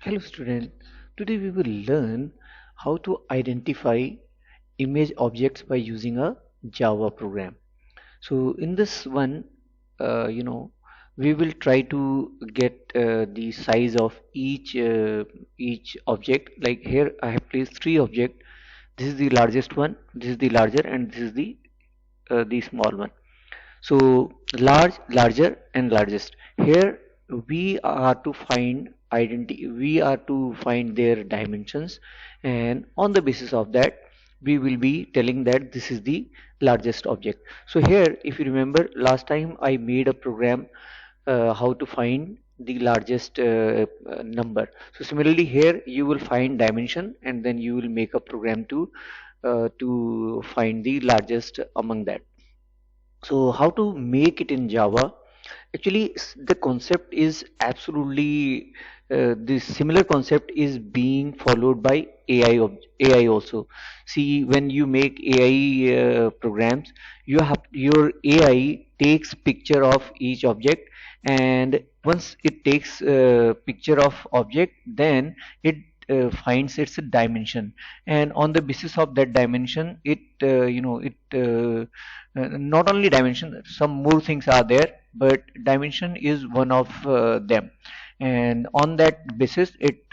Hello student, today we will learn how to identify image objects by using a Java program. So in this one, we will try to get the size of each object. Like here I have placed three objects. This is the largest one, this is the larger, and this is the small one. So large, larger, and largest. Here we are to find identity. We are to find their dimensions, and on the basis of that, we will be telling that this is the largest object. So here, if you remember, last time I made a program how to find the largest number. So similarly, here you will find dimension, and then you will make a program to find the largest among that. So how to make it in Java? Actually, the concept is absolutely the similar concept is being followed by AI also. See, when you make AI programs, your AI takes picture of each object, and once it takes picture of object, then it finds its dimension, and on the basis of that dimension, it not only dimension, some more things are there, but dimension is one of them, and on that basis it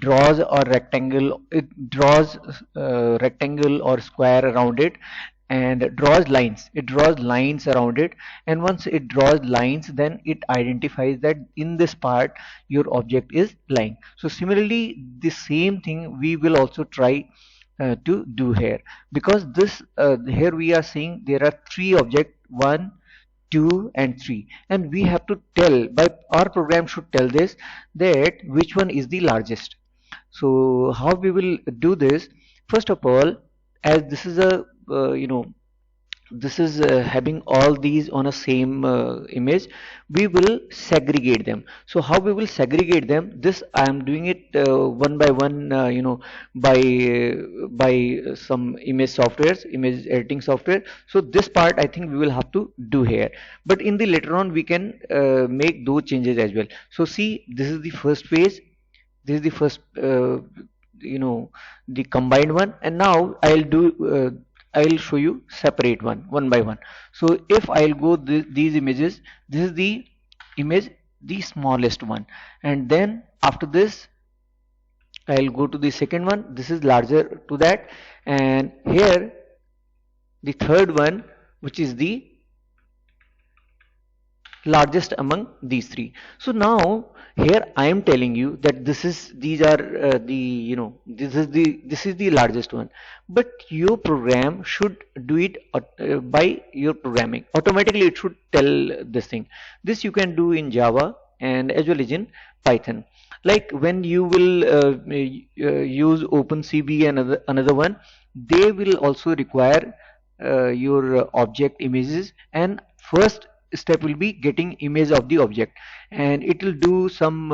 draws a rectangle, it draws rectangle or square around it, and draws lines around it, and once it draws lines, then it identifies that in this part your object is lying. So similarly, the same thing we will also try to do here, because this here we are seeing there are three objects, 1, 2, and 3, and we have to tell, by our program should tell this, that which one is the largest. So how we will do this? First of all, as this is a this is having all these on a same image, we will segregate them. So how we will segregate them? This I am doing it one by one, by some image softwares, image editing software. So this part I think we will have to do here, but in the later on we can make those changes as well. So see, this is the first phase, this is the first the combined one, and now I'll show you separate one by one. So if I'll go these images, this is the image, the smallest one, and then after this I'll go to the second one, this is larger to that, and here the third one, which is the largest among these three. So now here I am telling you that these are this is the largest one, but your program should do it by your programming automatically. It should tell this thing. This you can do in Java and as well as in Python. Like when you will use OpenCV and another one, they will also require your object images, and first step will be getting image of the object, and it will do some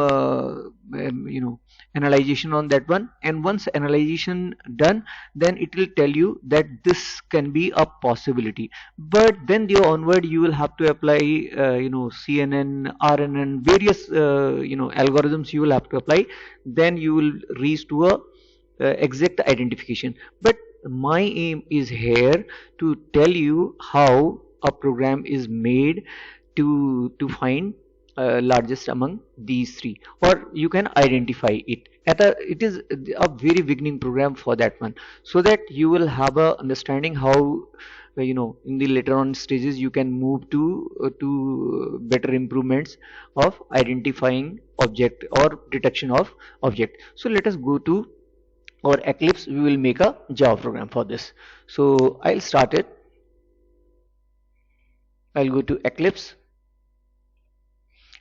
analyzation on that one, and once analyzation done, then it will tell you that this can be a possibility. But then the onward you will have to apply CNN, RNN, various algorithms you will have to apply, then you will reach to a exact identification. But my aim is here to tell you how a program is made to find largest among these three, or you can identify it at a, it is a very beginning program for that one, so that you will have a understanding how in the later on stages you can move to better improvements of identifying object or detection of object. So let us go to our Eclipse. We will make a Java program for this. So I'll start it. I'll go to Eclipse,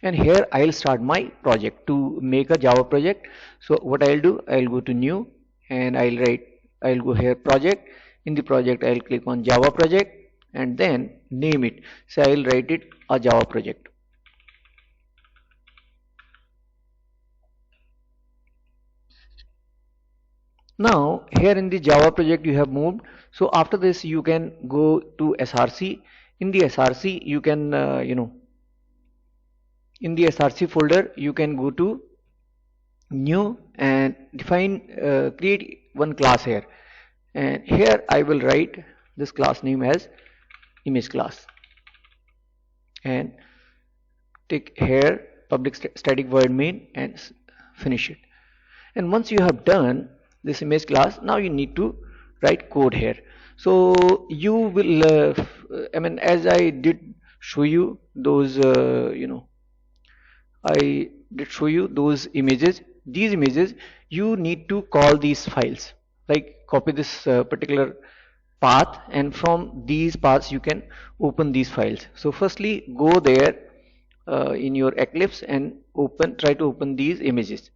and here I'll start my project to make a Java project. So what I'll do, I'll go to new, and I'll go here project. In the project I'll click on Java project, and then name it. So I'll write it a Java project. Now here in the Java project you have moved. So after this you can go to SRC. In the SRC you can in the src folder, you can go to new and define create one class here, and here I will write this class name as image class, and take here public static void main and finish it. And once you have done this image class, now you need to write code here. So you will I mean, as I did show you those I did show you those images. These images, you need to call these files, like copy this particular path, and from these paths you can open these files. So firstly, go there in your Eclipse and try to open these images.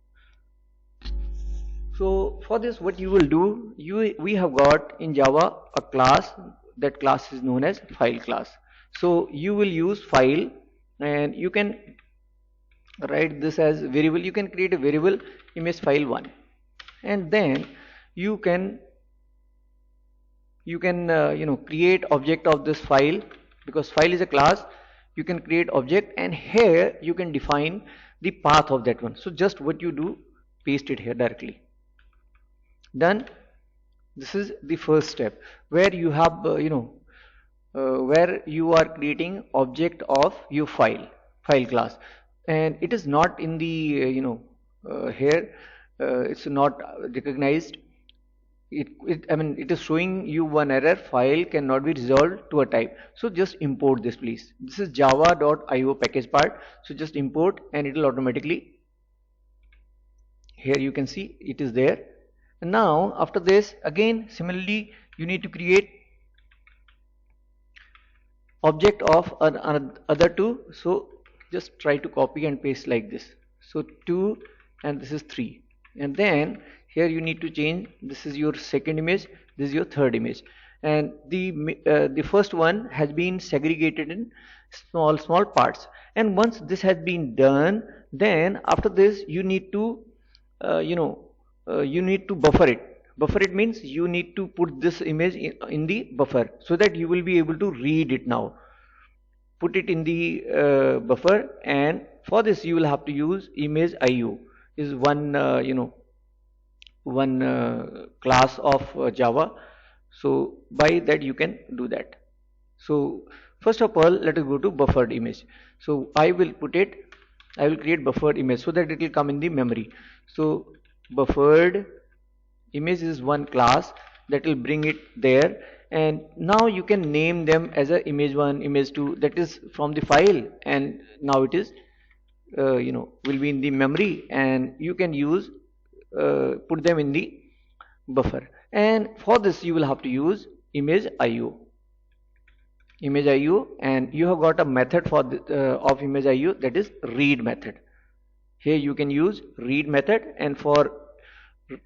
So for this, what you will do, we have got in Java a class. That class is known as file class. So you will use file, and you can write this as variable. You can create a variable image file1, and then you can create object of this file, because file is a class. You can create object, and here you can define the path of that one. So just what you do, paste it here directly. Done. This is the first step, where you have where you are creating object of your file class, and it is not in the here it's not recognized. I mean, it is showing you one error: file cannot be resolved to a type. So just import this, please. This is java.io package part, so just import and it will automatically, here you can see it is there. And now after this, again similarly, you need to create object of other two. So just try to copy and paste like this. So 2, and this is 3, and then here you need to change. This is your second image, this is your third image, and the first one has been segregated in small parts. And once this has been done, then after this you need to buffer it. Buffer it means you need to put this image in the buffer, so that you will be able to read it. Now put it in the buffer, and for this you will have to use image IO, is one class of Java. So by that you can do that. So first of all, let us go to buffered image. So I will create buffered image, so that it will come in the memory. So buffered image is one class that will bring it there, and now you can name them as a image1, image2, that is from the file, and now it is will be in the memory, and you can use put them in the buffer. And for this you will have to use image IO, and you have got a method for of image IO, that is read method. Here you can use read method, and for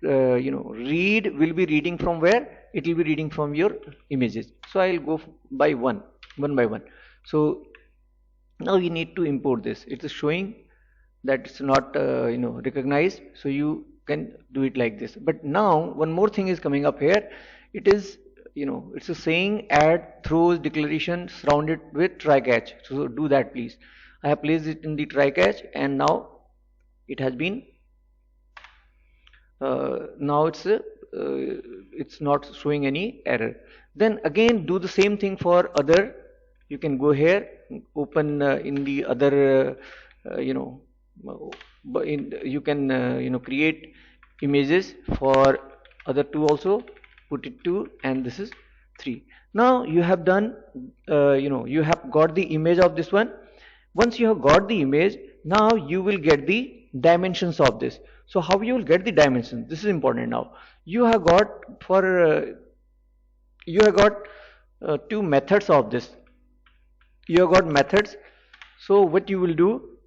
read will be reading from where? It will be reading from your images. So I will go by one by one. So now you need to import this. It is showing that it's not recognized, so you can do it like this. But now one more thing is coming up here. It is it's a saying add throws declaration surrounded with try catch. So do that, please. I have placed it in the try catch, and now it has been now it's not showing any error. Then again do the same thing for other. You can go here, open in the other you can create images for other two also. Put it 2, and this is 3. Now you have done you have got the image of this one. Once you have got the image, now you will get the dimensions of this. So how you will get the dimensions? This is important. Now you have got two methods of this. You have got methods. So what you will do?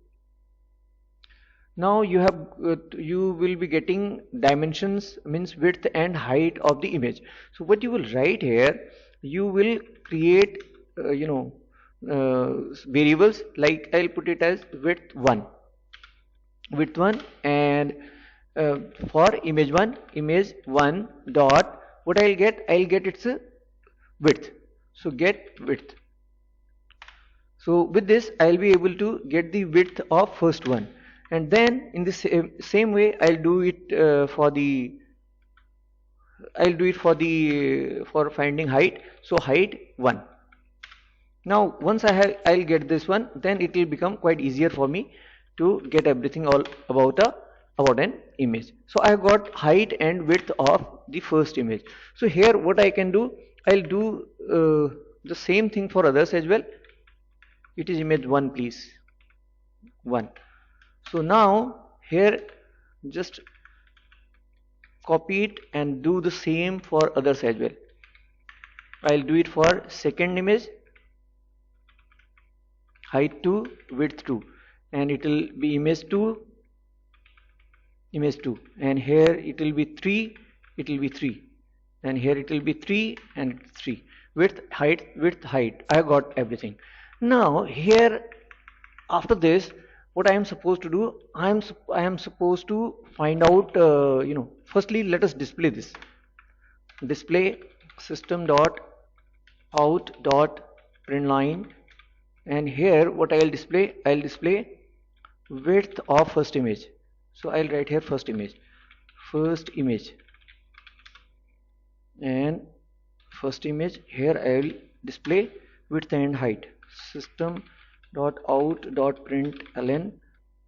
Now you will be getting dimensions, means width and height of the image. So what you will write here, you will create variables, like I'll put it as width1, and for image1 dot, what I'll get its width. So get width. So with this I'll be able to get the width of first one, and then in the same way I'll do it for the for finding height. So height 1. Now once I'll get this one, then it will become quite easier for me to get everything all about an image. So I have got height and width of the first image. So here what I can do, I'll do the same thing for others as well. It is image 1 please, 1. So now here just copy it and do the same for others as well. I'll do it for second image, height 2, width 2, and it will be image 2, and here it will be 3, it will be 3, and here it will be 3 and 3. Width, height, I got everything. Now here after this what I am supposed to do, I am supposed to find out firstly let us display this. Display system dot out dot println, and here what I'll display width of first image. So I'll write here first image, and first image here I will display width and height. System dot out dot println,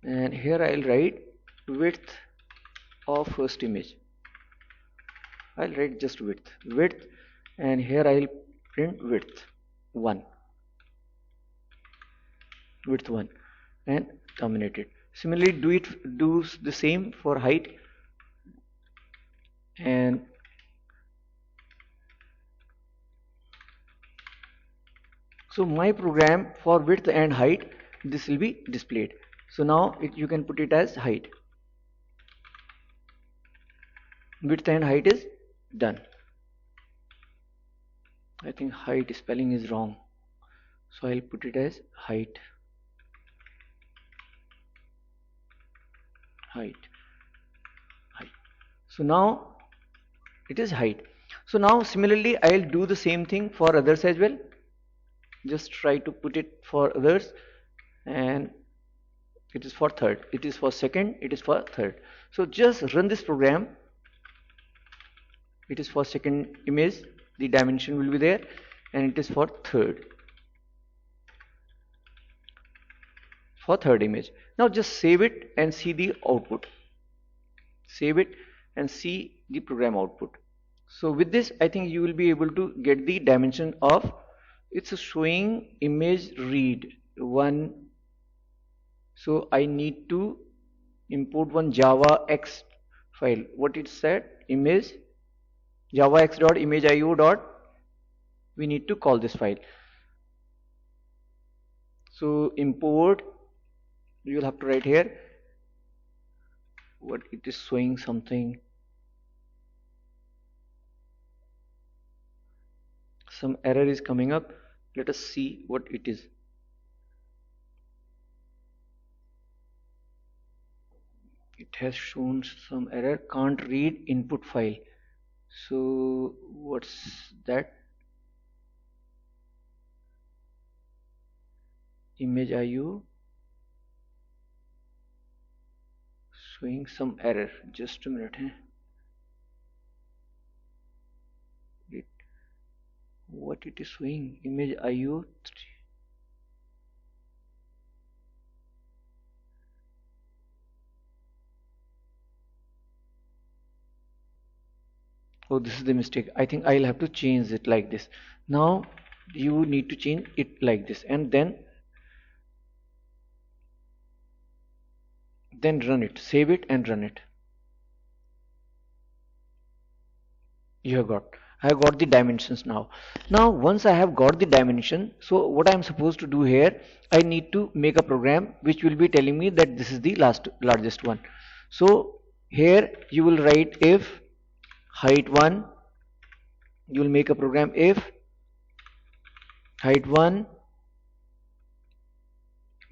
and here I'll write width of first image. I'll write just width, and here I'll print width 1, and terminate it. Similarly do the same for height, and so my program for width and height, this will be displayed. So now you can put it as height. Width and height is done. I think height spelling is wrong, so I'll put it as height. So now it is height. So now similarly I'll do the same thing for others as well. Just try to put it for others, and it is for third, it is for second, it is for third. So just run this program. It is for second image, the dimension will be there, and it is for third image. Now just save it and see the output. Save it and see the program output. So with this I think you will be able to get the dimension of, it's showing image read 1. So I need to import one javax file. What it said, image javax.image.io. We need to call this file. So import, you will have to write here what it is showing something, some error is coming up. Let us see what it is. It has shown some error, can't read input file. So what's that? Image.io showing some error. Just a minute. What it is showing, image.io 3. Oh, this is the mistake. I think I'll have to change it like this. Now you need to change it like this, and then run it. Save it and run it. You have got, I have got the dimensions now. Now once I have got the dimension, so what I am supposed to do here, I need to make a program which will be telling me that this is the largest one. So here you will write if height 1, you will make a program if height 1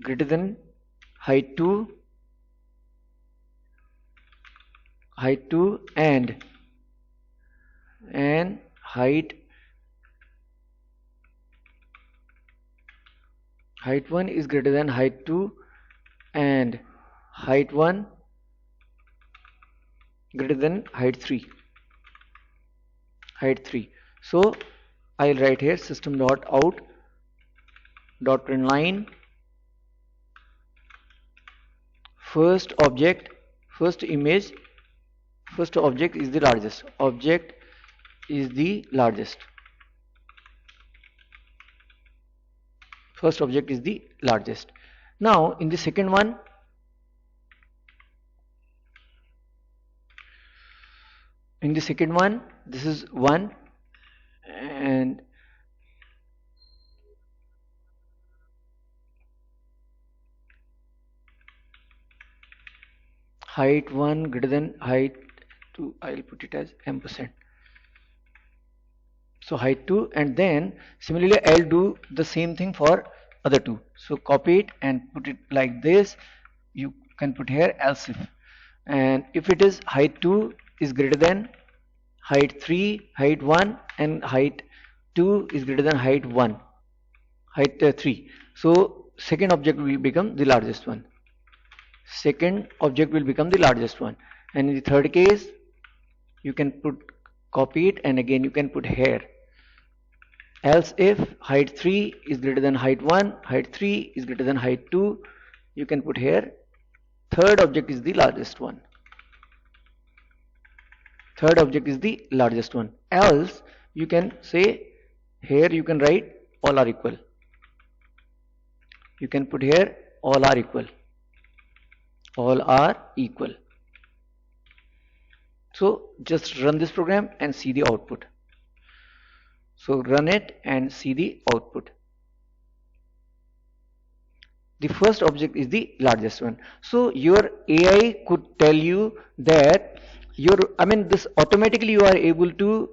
greater than height 2 and height height 1 is greater than height 2, and height 1 greater than height 3. So I'll write here system dot out dot print line first object, first image, first object is the largest. Object is the largest. First object is the largest. Now in the second one, this is 1, and height 1 greater than height 2, I'll put it as ampersand. So height 2, and then similarly I'll do the same thing for other two. So copy it and put it like this. You can put here else if, and if it is height 2 is greater than height 3, height 1, and height 2 is greater than height 1, height 3. So second object will become the largest one. Second object will become the largest one. And in the third case, you can copy it, and again you can put here. Else if height 3 is greater than height 1, height 3 is greater than height 2, you can put here third object is the largest one. Third object is the largest one. Else you can say here, you can write all are equal. You can put here all are equal. All are equal. So just run this program and see the output. So run it and see the output. The first object is the largest one. So your AI could tell you that this automatically you are able to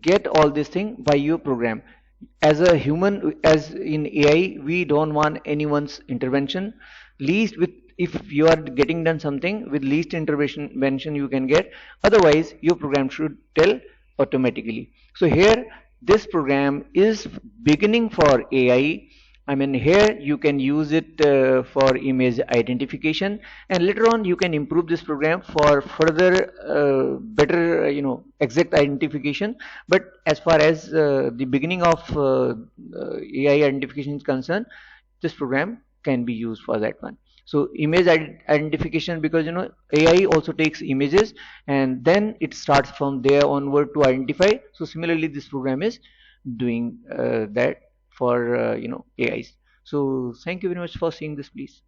get all this thing by your program. As a human, as in AI, we don't want anyone's intervention. Least with, if you are getting done something with least intervention you can get. Otherwise your program should tell automatically. So here this program is beginning for AI. Here you can use it for image identification, and later on you can improve this program for further better exact identification. But as far as the beginning of AI identification is concerned, this program can be used for that one. So image identification, because AI also takes images and then it starts from there onward to identify. So similarly this program is doing that for AIs. So thank you very much for seeing this, please.